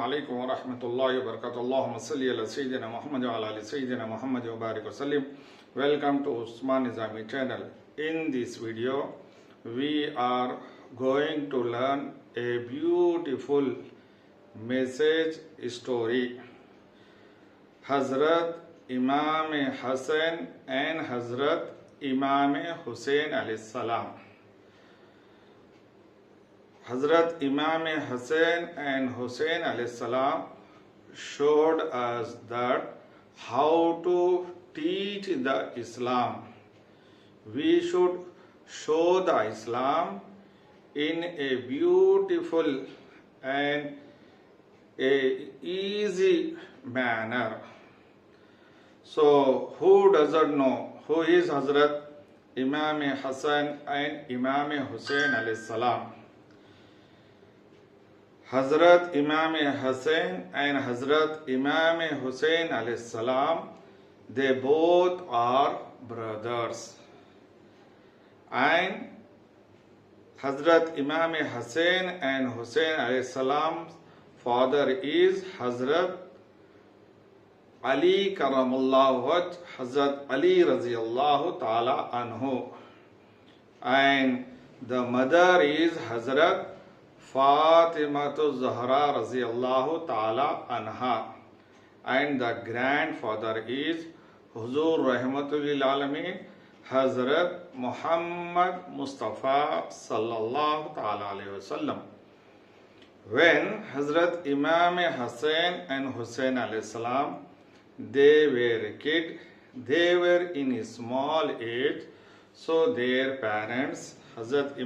alaikum wa rahmatullahi wa barakatuh. Allahumma salli ala Sayyidina Muhammad wa ala ali Sayyidina Muhammad wa barik wa sallim. Welcome to Usman Nizami channel. In this video, we are going to learn a beautiful message story. Hazrat Imam Hassan and Hazrat Imam Hussain alayhi salam. Hazrat Imam Hassan and Hussain alayhi salam showed us that how to teach the Islam. We should show the Islam in a beautiful and a easy manner. So who doesn't know who is Hazrat Imam Hassan and Imam Hussain alayhi salam? Hazrat Imam Hassan and Hazrat Imam Hussain alayhi salam, they both are brothers. And Hazrat Imam Hassan and Hussain alayhi salam's father is Hazrat Ali Karamullah Wajh, Hazrat Ali Raziyallahu Ta'ala Anhu. And the mother is Hazrat Fatimatu Zahra Raziyallahu Ta'ala Anha. And the grandfather is Huzur Rahmatul Lil Alameen Hazrat Muhammad Mustafa Sallallahu Ta'ala Alayhi Wasallam. When Hazrat Imam Hassan and Hussain alayhi salam, they were a kid, they were in a small age, so their parents, Hazrat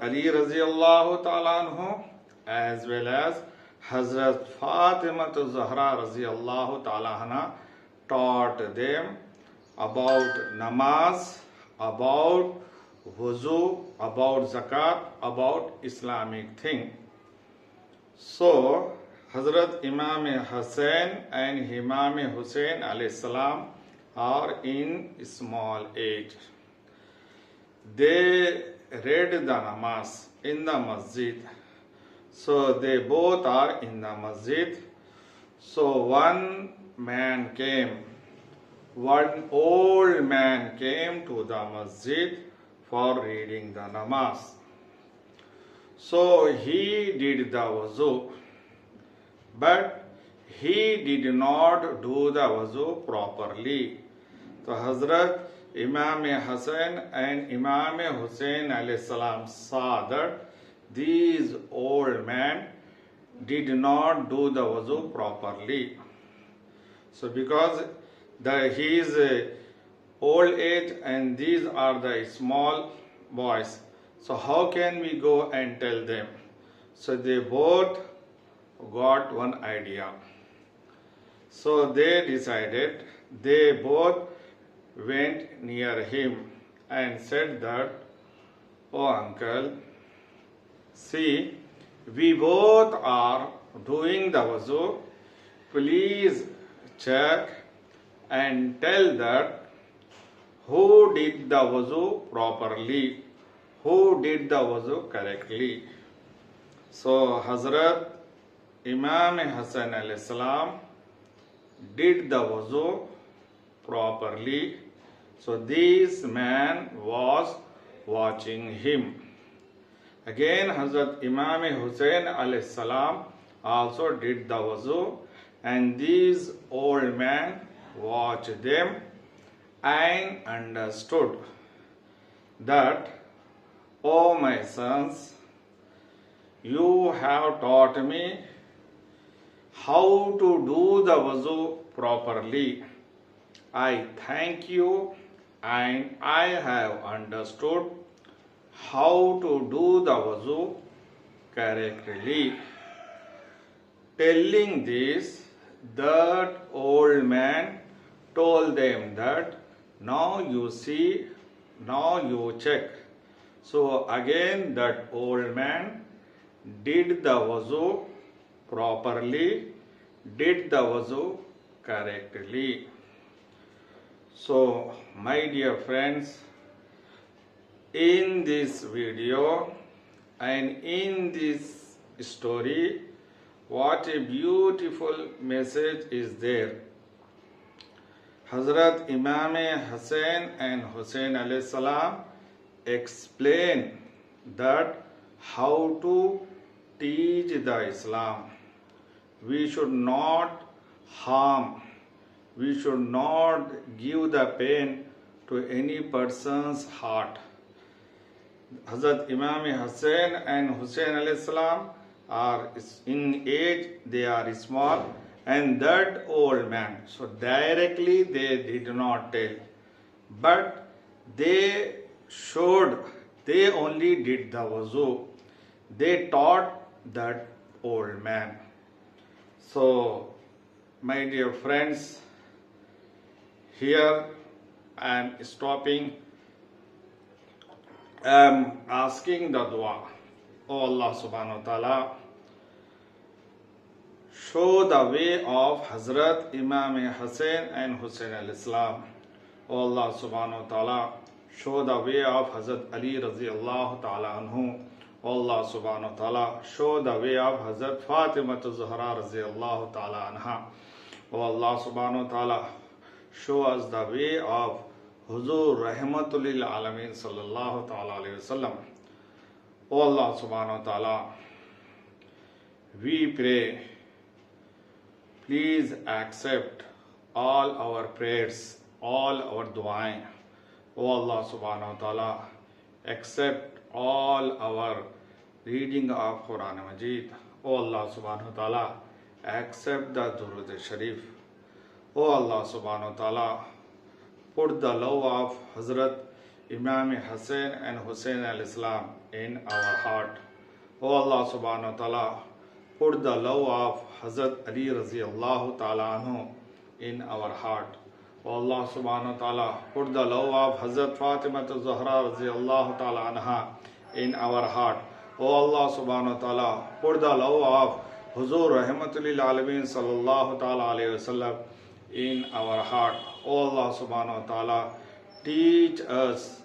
Ali Raziyallahu Ta'ala Anhu, as well as Hazrat Fatimatu Zahra Raziyallahu Ta'ala Anha, taught them about namaz, about wuzu, about zakat, about Islamic thing. So Hazrat Imam Hassan and Imam Hussain alayhi salam are in small age. They read the namaz in the masjid. So they both are in the masjid. So one old man came to the masjid for reading the namaz. So he did the wuzu, but he did not do the wuzu properly. So Hazrat Imam Hassan and Imam Hussain alayhi salam saw that these old men did not do the wuzu properly. So because he is old age and these are the small boys, so how can we go and tell them? So they both got one idea. So they decided, they both went near him and said that, "Oh uncle, see, we both are doing the wuzu. Please check and tell that who did the wuzu properly, who did the wuzu correctly." So Hazrat Imam Hassan alayhi salam did the wuzu properly. So this man was watching him. Again Hazrat Imam Hussain alayhi salam also did the wuzu, and these old men watched them and understood that, "Oh my sons, you have taught me how to do the wuzu properly. I thank you, and I have understood how to do the wuzu correctly." Telling this, that old man told them that, "Now you see, now you check." So again that old man did the wuzu properly, did the wuzu correctly. So my dear friends, in this video and in this story, What a beautiful message is there. Hazrat Imam Hussain and Hussain alayhi salam explain that how to teach the Islam. We should not harm, we should not give the pain to any person's heart. Hazrat Imam Hussain and Hussain alayhi salam are in age, they are small, and that old man, so directly they did not tell, but they showed, they only did the wuzu, they taught that old man. So my dear friends, here I am stopping. I am asking the dua. Oh Allah subhanahu wa ta'ala, show the way of Hazrat Imam Hussain and Hussain al-Islam. Oh Allah subhanahu wa ta'ala, show the way of Hazrat Ali radiyallahu ta'ala anhu. Oh Allah subhanahu wa ta'ala, show the way of Hazrat Fatima Zahra radiyallahu ta'ala anha. Oh Allah subhanahu wa ta'ala, show us the way of Huzur Rahmatul lil Alameen sallallahu ta'ala alayhi wasallam. Oh Allah subhanahu wa ta'ala, we pray, please accept all our prayers, all our du'ain. Oh Allah subhanahu wa ta'ala, accept all our reading of Quran Majid. Oh Allah subhanahu wa ta'ala, accept the Durud Sharif. Oh Allah subhanahu wa ta'ala, put the love of Hazrat Imam Hussain and Hussain al-Islam in our heart. Oh Allah subhanahu wa ta'ala, put the love of Hazrat Ali radiyallahu ta'ala anhu in our heart. Oh Allah subhanahu wa ta'ala, put the love of Hazrat Fatima Zahra radiyallahu ta'ala anha in our heart. Oh Allah subhanahu wa ta'ala, put the love of Huzur Rahmatul lil Alameen sallallahu ta'ala alayhi wasallam in our heart. Oh Allah subhanahu wa ta'ala, teach us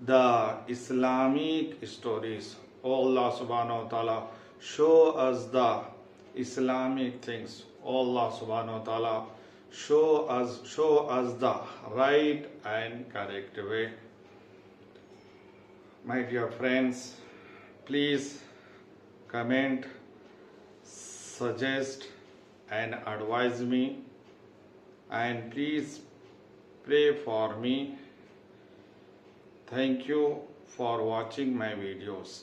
the Islamic stories. Oh Allah subhanahu wa ta'ala, show us the Islamic things. Oh Allah subhanahu wa ta'ala, show us the right and correct way. My dear friends, please comment, suggest and advise me, and please pray for me. Thank you for watching my videos.